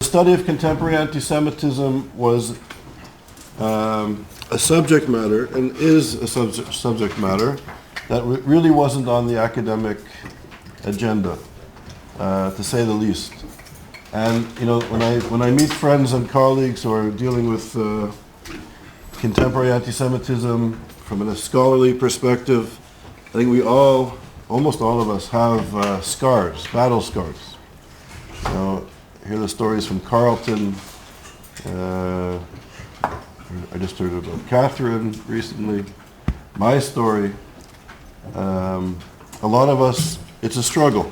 study of contemporary anti-Semitism was a subject matter, and is a subject matter, that really wasn't on the academic agenda, to say the least. And when I meet friends and colleagues who are dealing with contemporary anti-Semitism from a scholarly perspective, I think almost all of us have scars, battle scars. Hear the stories from Carlton. I just heard about Catherine recently. My story. A lot of us, it's a struggle.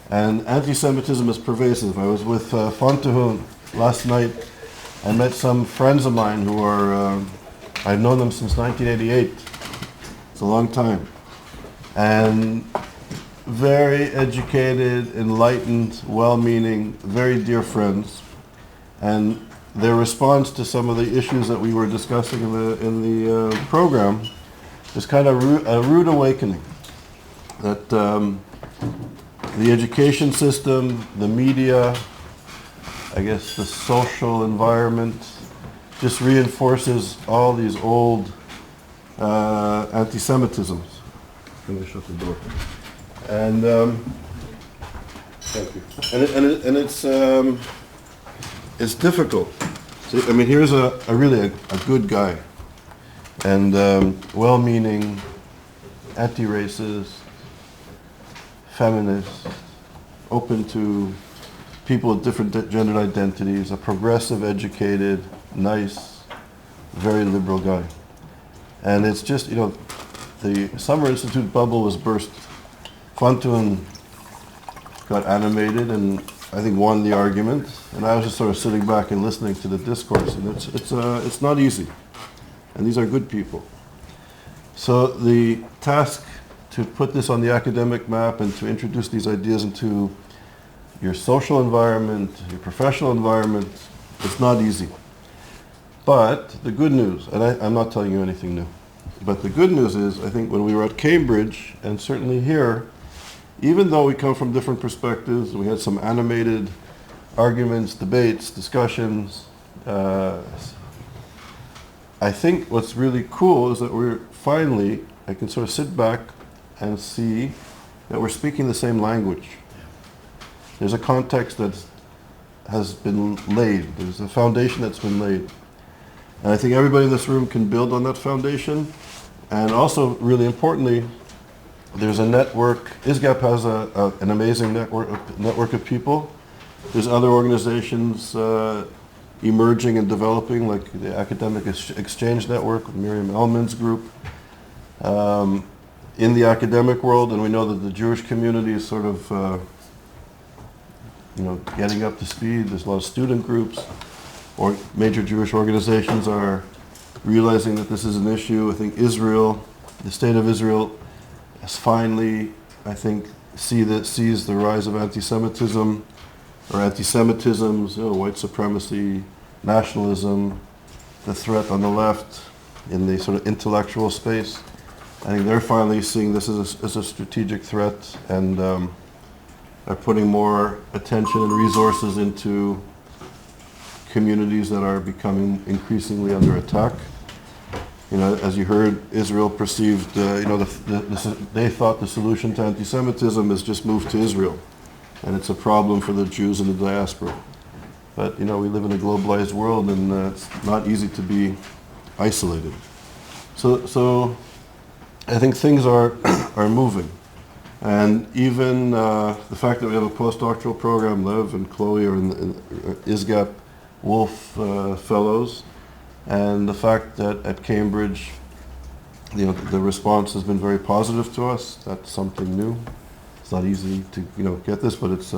And anti-Semitism is pervasive. I was with Fontahun last night. I met some friends of mine who are, I've known them since 1988. It's a long time. And very educated, enlightened, well-meaning, very dear friends. And their response to some of the issues that we were discussing in the program is kind of a rude awakening. That the education system, the media, I guess the social environment, just reinforces all these old anti-Semitisms. Let me shut the door. And thank you. And it's difficult. See, I mean, here's a really good guy, and well-meaning, anti-racist, feminist, open to people with different gendered identities, a progressive, educated, nice, very liberal guy. And it's just, the Summer Institute bubble was burst. Fontahun got animated and I think won the argument, and I was just sort of sitting back and listening to the discourse, and it's not easy, and these are good people. So the task to put this on the academic map and to introduce these ideas into your social environment, your professional environment, it's not easy. But the good news, and I'm not telling you anything new, but the good news is, I think when we were at Cambridge, and certainly here, even though we come from different perspectives, we had some animated arguments, debates, discussions, I think what's really cool is that I can sort of sit back and see that we're speaking the same language. There's a context that has been laid. There's a foundation that's been laid. And I think everybody in this room can build on that foundation. And also, really importantly, there's a network. ISGAP has an amazing network of people. There's other organizations emerging and developing, like the Academic Exchange Network with Miriam Ellman's group, in the academic world. And we know that the Jewish community is sort of getting up to speed. There's a lot of student groups, or major Jewish organizations are realizing that this is an issue. I think Israel, the state of Israel, has finally, I think, sees the rise of anti-Semitism, or anti-Semitisms, white supremacy, nationalism, the threat on the left in the sort of intellectual space. I think they're finally seeing this as a strategic threat, and are putting more attention and resources into communities that are becoming increasingly under attack. As you heard, Israel perceived, they thought the solution to anti-Semitism is just move to Israel, and it's a problem for the Jews in the diaspora. But we live in a globalized world, and it's not easy to be isolated. So I think things are moving, and even the fact that we have a postdoctoral program, Lev and Chloe are in ISGAP-Woolf fellows. And the fact that at Cambridge, the response has been very positive to us. That's something new. It's not easy to get this, but it's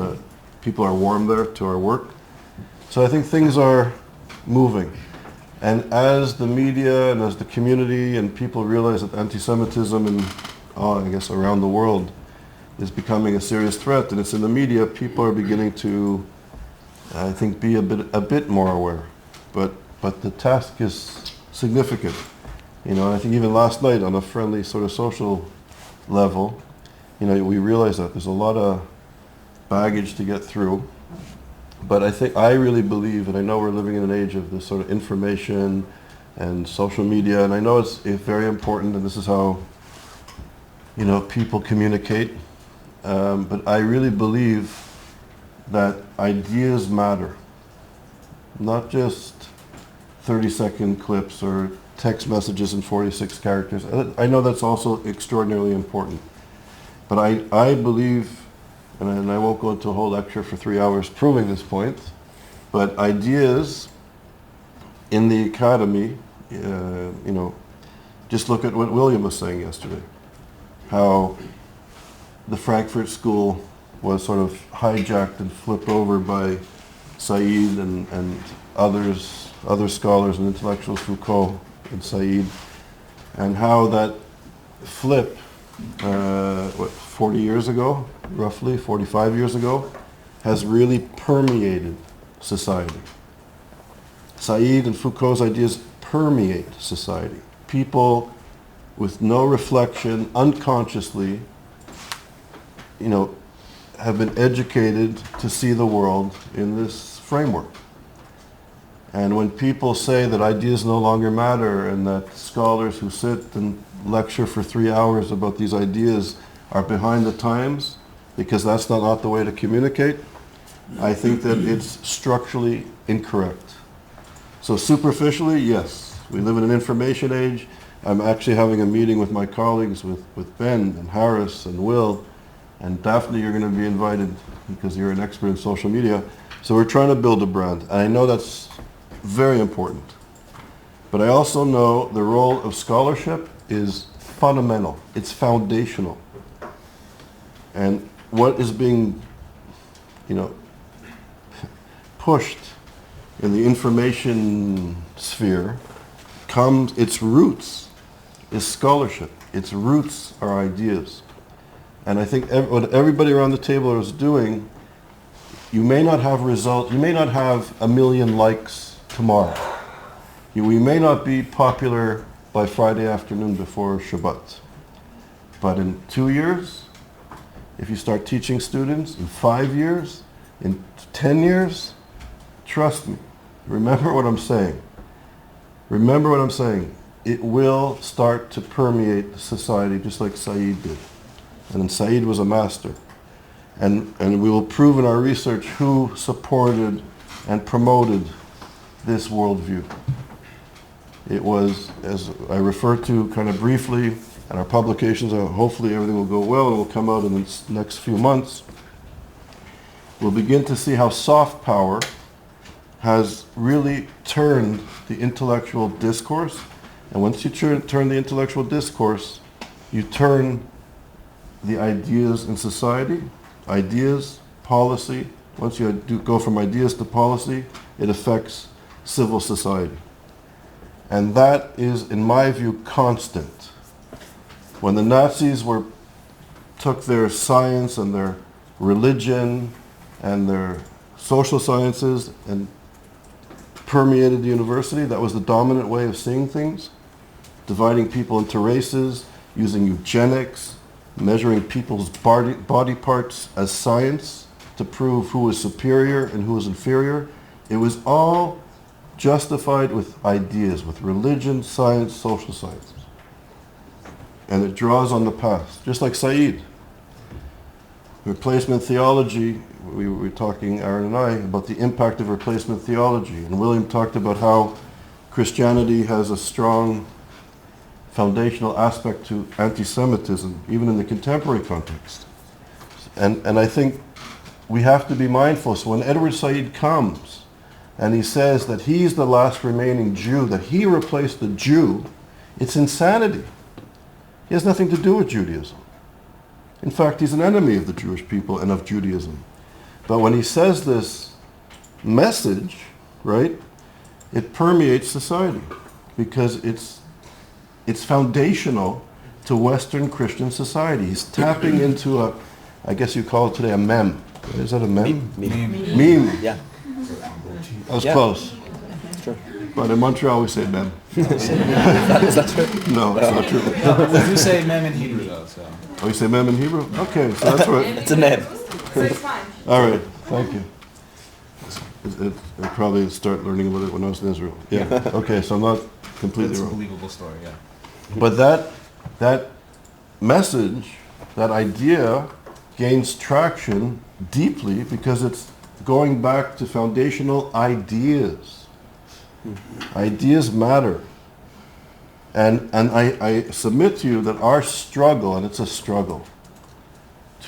people are warm there to our work. So I think things are moving. And as the media and as the community and people realize that anti-Semitism and I guess around the world is becoming a serious threat, and it's in the media, people are beginning to, I think, be a bit more aware. But the task is significant. I think even last night on a friendly sort of social level, we realized that there's a lot of baggage to get through. But I really believe, and I know we're living in an age of this sort of information and social media, and I know it's very important, and this is how, people communicate. But I really believe that ideas matter, not just 30-second clips or text messages in 46 characters. I know that's also extraordinarily important. But I believe, and I won't go into a whole lecture for 3 hours proving this point, but ideas in the academy, just look at what William was saying yesterday, how the Frankfurt School was sort of hijacked and flipped over by Said and other scholars and intellectuals, Foucault and Said, and how that flip, 40 years ago, roughly 45 years ago, has really permeated society. Said and Foucault's ideas permeate society. People with no reflection, unconsciously, have been educated to see the world in this framework. And when people say that ideas no longer matter and that scholars who sit and lecture for 3 hours about these ideas are behind the times because that's not the way to communicate, I think that it's structurally incorrect. So superficially, yes, we live in an information age. I'm actually having a meeting with my colleagues, with Ben and Harris and Will, and Daphne, you're going to be invited because you're an expert in social media. So we're trying to build a brand, and I know that's very important. But I also know the role of scholarship is fundamental. It's foundational. And what is being, pushed in the information sphere its roots is scholarship. Its roots are ideas. And I think what everybody around the table is doing, you may not have results, you may not have 1 million likes tomorrow. We may not be popular by Friday afternoon before Shabbat. But in 2 years, if you start teaching students, in 5 years, in 10 years, trust me, remember what I'm saying. Remember what I'm saying. It will start to permeate society just like Said did. And then Said was a master. And we will prove in our research who supported and promoted this worldview. It was, as I referred to kind of briefly, and our publications, hopefully everything will go well and will come out in the next few months. We'll begin to see how soft power has really turned the intellectual discourse. And once you turn the intellectual discourse, you turn the ideas in society, ideas, policy. Once you go from ideas to policy, it affects civil society. And that is, in my view, constant. When the Nazis took their science and their religion and their social sciences and permeated the university, that was the dominant way of seeing things, dividing people into races, using eugenics, measuring people's body parts as science to prove who was superior and who was inferior. It was all justified with ideas, with religion, science, social sciences. And it draws on the past, just like Said. Replacement theology, we were talking, Aaron and I, about the impact of replacement theology. And William talked about how Christianity has a strong foundational aspect to antisemitism, even in the contemporary context. And I think we have to be mindful. So when Edward Said comes and he says that he's the last remaining Jew, that he replaced the Jew, it's insanity. He has nothing to do with Judaism. In fact, he's an enemy of the Jewish people and of Judaism. But when he says this message, right, it permeates society because it's foundational to Western Christian society. He's tapping into I guess you call it today a meme. Is that a meme? Meme. Yeah. That was close. Sure. But in Montreal we say meme. Is that true? No, it's not true. We do say mem in Hebrew though, so. Oh, you say mem in Hebrew? Okay, so that's right. It's a meme. So it's fine. All right, thank you. I probably start learning about it when I was in Israel. Yeah. Okay, so I'm not completely It's a wrong. believable story, yeah. But that message, that idea, gains traction deeply because it's going back to foundational ideas. Ideas matter. And I submit to you that our struggle, and it's a struggle,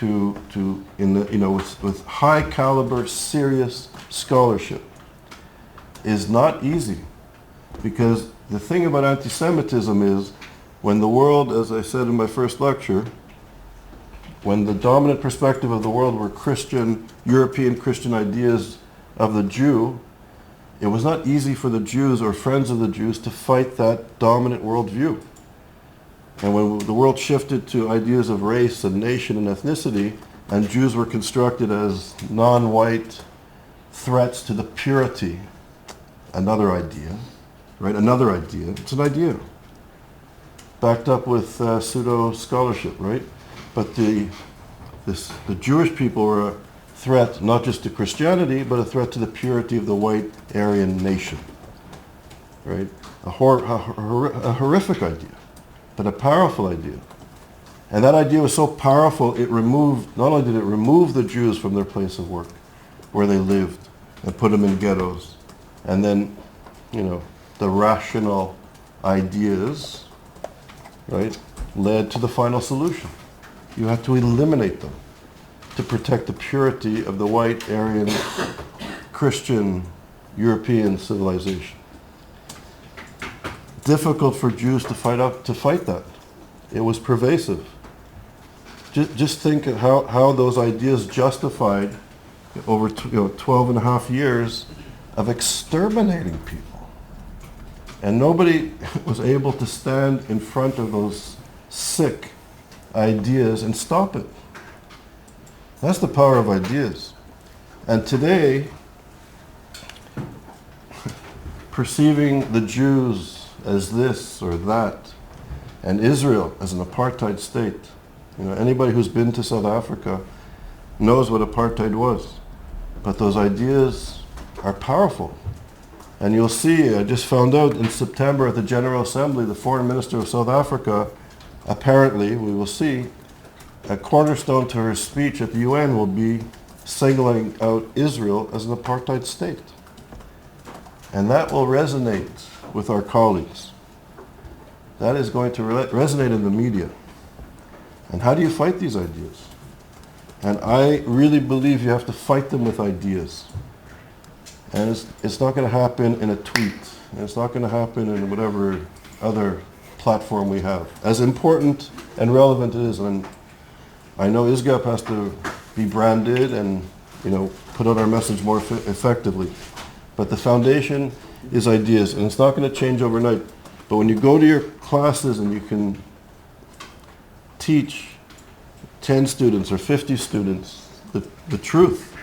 with high caliber, serious scholarship, is not easy. Because the thing about anti-Semitism is, when the world, as I said in my first lecture, when the dominant perspective of the world were Christian, European Christian ideas of the Jew, it was not easy for the Jews or friends of the Jews to fight that dominant worldview. And when the world shifted to ideas of race and nation and ethnicity, and Jews were constructed as non-white threats to the purity, another idea, right? Another idea. It's an idea, backed up with pseudo-scholarship, right? But the Jewish people were a threat not just to Christianity, but a threat to the purity of the white Aryan nation, right? A horrific idea, but a powerful idea. And that idea was so powerful, it removed, not only did it remove the Jews from their place of work, where they lived, and put them in ghettos, and then, the rational ideas, right, led to the final solution. You had to eliminate them to protect the purity of the white, Aryan, Christian, European civilization. Difficult for Jews to fight that. It was pervasive. Just think of how those ideas justified over 12 and a half years of exterminating people. And nobody was able to stand in front of those sick ideas and stop it. That's the power of ideas. And today, perceiving the Jews as this or that, and Israel as an apartheid state. Anybody who's been to South Africa knows what apartheid was. But those ideas are powerful. And you'll see, I just found out in September at the General Assembly, the Foreign Minister of South Africa, apparently, we will see, a cornerstone to her speech at the UN will be singling out Israel as an apartheid state. And that will resonate with our colleagues. That is going to resonate in the media. And how do you fight these ideas? And I really believe you have to fight them with ideas. And it's not going to happen in a tweet. And it's not going to happen in whatever other platform we have. As important and relevant it is, and I know ISGAP has to be branded and put out our message more effectively. But the foundation is ideas, and it's not going to change overnight. But when you go to your classes and you can teach 10 students or 50 students the truth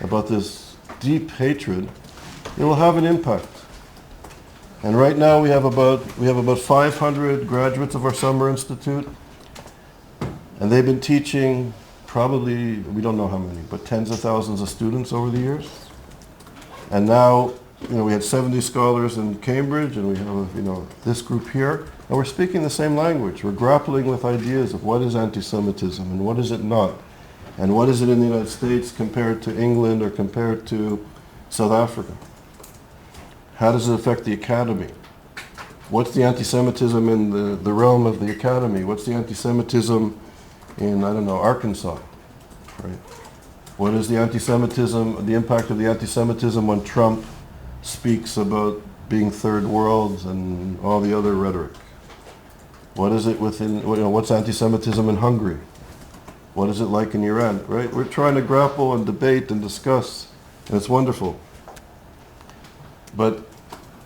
about this deep hatred, it will have an impact. And right now we have about 500 graduates of our summer institute, and they've been teaching probably, we don't know how many, but tens of thousands of students over the years. And now, we had 70 scholars in Cambridge, and we have, this group here, and we're speaking the same language. We're grappling with ideas of what is anti-Semitism and what is it not, and what is it in the United States compared to England or compared to South Africa. How does it affect the academy? What's the anti-Semitism in the realm of the academy? What's the anti-Semitism in, Arkansas, right? What is the anti-Semitism, the impact of the anti-Semitism when Trump speaks about being third world and all the other rhetoric? What is it what's anti-Semitism in Hungary? What is it like in Iran, right? We're trying to grapple and debate and discuss, and it's wonderful. But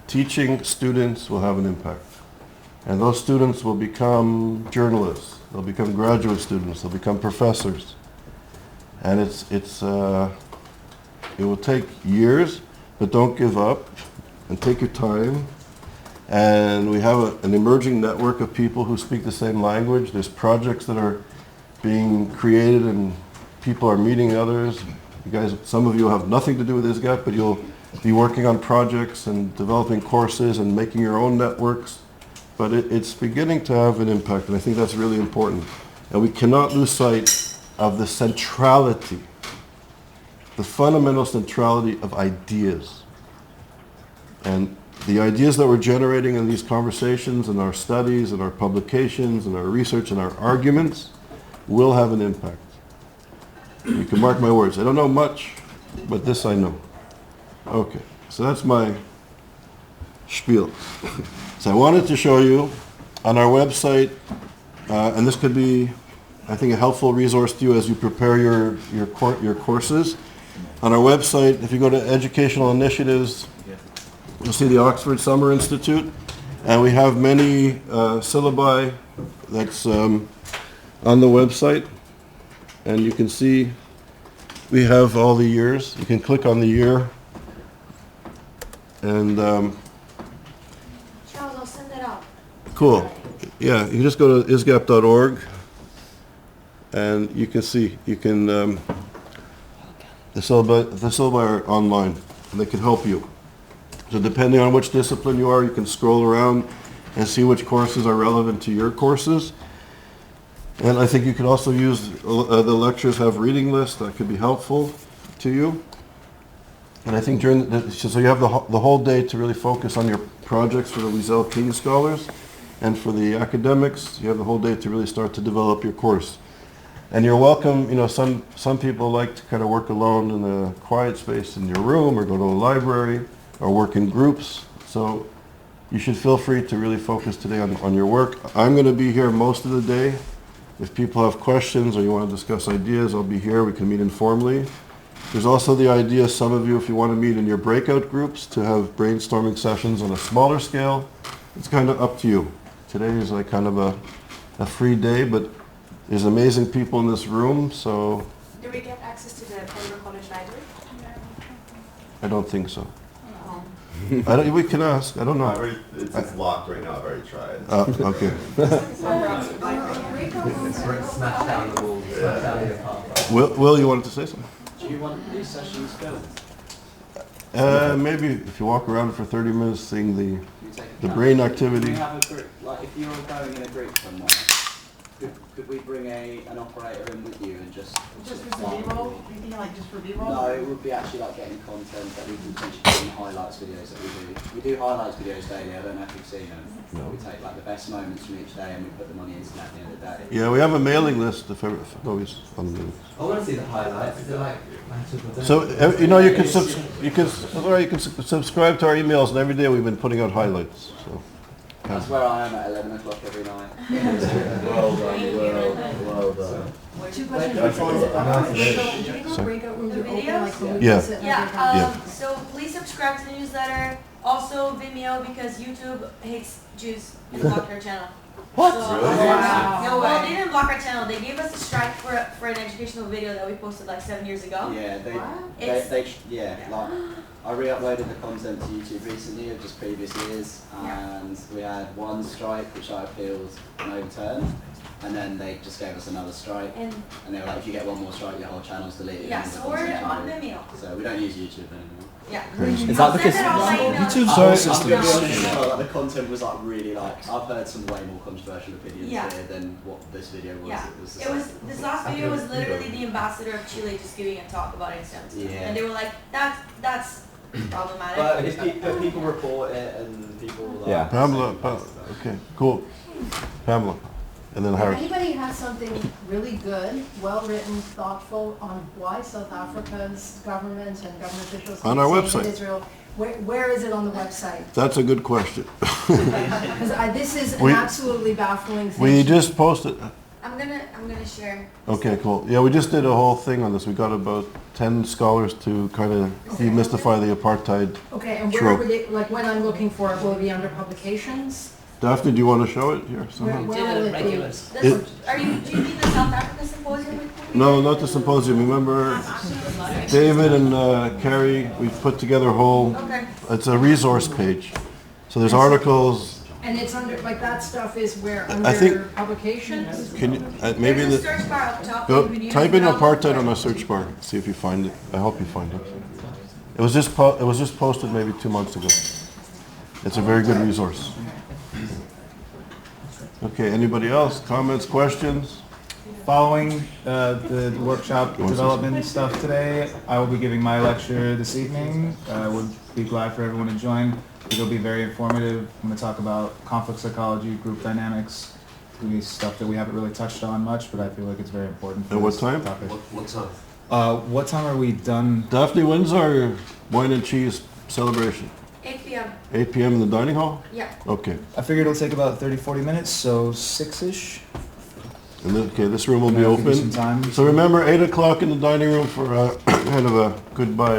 teaching students will have an impact. And those students will become journalists. They'll become graduate students. They'll become professors. And it will take years, but don't give up and take your time. And we have an emerging network of people who speak the same language. There's projects that are being created and people are meeting others. You guys, some of you have nothing to do with ISGAP, but you'll be working on projects and developing courses and making your own networks. But it's beginning to have an impact, and I think that's really important. And we cannot lose sight of the centrality, the fundamental centrality of ideas. And the ideas that we're generating in these conversations and our studies and our publications and our research and our arguments will have an impact. You can mark my words. I don't know much, but this I know. Okay, so that's my spiel. So I wanted to show you on our website, and this could be, I think, a helpful resource to you as you prepare your courses. On our website, if you go to Educational Initiatives, you'll see the Oxford Summer Institute, and we have many syllabi that's on the website, and you can see we have all the years. You can click on the year, and Charles, I'll send it out. cool. Yeah, you can just go to isgap.org, and you can see, you can, the syllabi are online, and they can help you. So depending on which discipline you are, you can scroll around and see which courses are relevant to your courses. And I think you could also use, the lectures have reading lists that could be helpful to you. And I think so you have the whole day to really focus on your projects for the Wiesel King Scholars, and for the academics, you have the whole day to really start to develop your course. And you're welcome, some people like to kind of work alone in a quiet space in your room, or go to a library, or work in groups. So you should feel free to really focus today on your work. I'm going to be here most of the day. If people have questions or you want to discuss ideas, I'll be here. We can meet informally. There's also the idea, some of you, if you want to meet in your breakout groups, to have brainstorming sessions on a smaller scale. It's kind of up to you. Today is like kind of a free day, but there's amazing people in this room, so Do we get access to the Pembroke College Library? I don't think so. We can ask, I don't know. It's locked right now, I've already tried. Okay. Smash down the walls, smash down the apartment. Will, you wanted to say something? Do you want these sessions filmed? Maybe if you walk around for 30 minutes seeing You take a the camera. brain Could activity. we have a group, like if you're going in a group somewhere, could we bring an operator in with you and just Just for some B-roll? You think like just for B-roll? No, it would be actually like getting content that we can potentially put in the highlights videos that we do. We do highlights videos daily, I don't know if you've seen them. We take like the best moments from each day and we put them on the internet at the end of the day. Yeah, we have a mailing list if always on the. I want to see the highlights. Is it like So you can subscribe to our emails, and every day we've been putting out highlights. So That's where I am at 11 o'clock every night. Well done, well done. Two questions. Do you think our breakout rooms are open like when we Yeah. visit and Yeah, everything? so please subscribe to the newsletter. Also Vimeo, because YouTube hates Jews and blocked our channel. What? Wow. No, well, they didn't block our channel. They gave us a strike for an educational video that we posted like 7 years ago. Yeah, I re-uploaded the content to YouTube recently of just previous years, and we had one strike which I appealed and overturned, and then they just gave us another strike, And and they were like, if you get one more strike, your whole channel's deleted. yeah, and the so we're content's on removed. Vimeo. So we don't use YouTube anymore. Yeah. Crazy. Is that I'll because send it all by email. YouTube's Sorry. the content was like really like, I've heard some way more controversial opinions Yeah. here than what this video was. Yeah, It was, it was, this last video was literally the ambassador of Chile just giving a talk about anti-Semitism. Yeah. And they were like, that's problematic. But people report it and people like... Yeah. Pamela, okay, cool. Pamela, and then If Harris. anybody has something really good, well-written, thoughtful on why South Africa's government and government officials On our keep website. saying Israel, where is it on the website? That's a good question. Because this is an We- absolutely baffling thing. We just posted. I'm gonna share. Okay, cool. Yeah, we just did a whole thing on this. We got about 10 scholars to kind of demystify the apartheid. Okay, and where Trope. would it, like when I'm looking for it, will it be under publications? Daphne, do you want to show it here somehow? Where will it be? Do you mean the South Africa symposium? No, not the symposium. Remember, David and Carrie, we put together a whole, Okay. it's a resource page. So there's articles, And it's under, like, that stuff is where, I think- under publications? Can you, maybe There's a the, search bar up top. go, that you can use type in now. apartheid on the search bar, see if you find it. I hope you find it. It was just posted maybe 2 months ago. It's a very good resource. Okay, anybody else? Comments, questions? Following the workshop development stuff today, I will be giving my lecture this evening. Would be glad for everyone to join. It'll be very informative. I'm going to talk about conflict psychology, group dynamics, stuff that we haven't really touched on much, but I feel like it's very important for At what this time? topic. What time? What time are we done? Daphne, when's our wine and cheese celebration? 8 p.m. 8 p.m. in the dining hall? Yeah. Okay. I figure it'll take about 30-40 minutes, so 6-ish. And then, okay, this room will be Give you some open. time. So remember, 8 o'clock in the dining room for kind of a goodbye.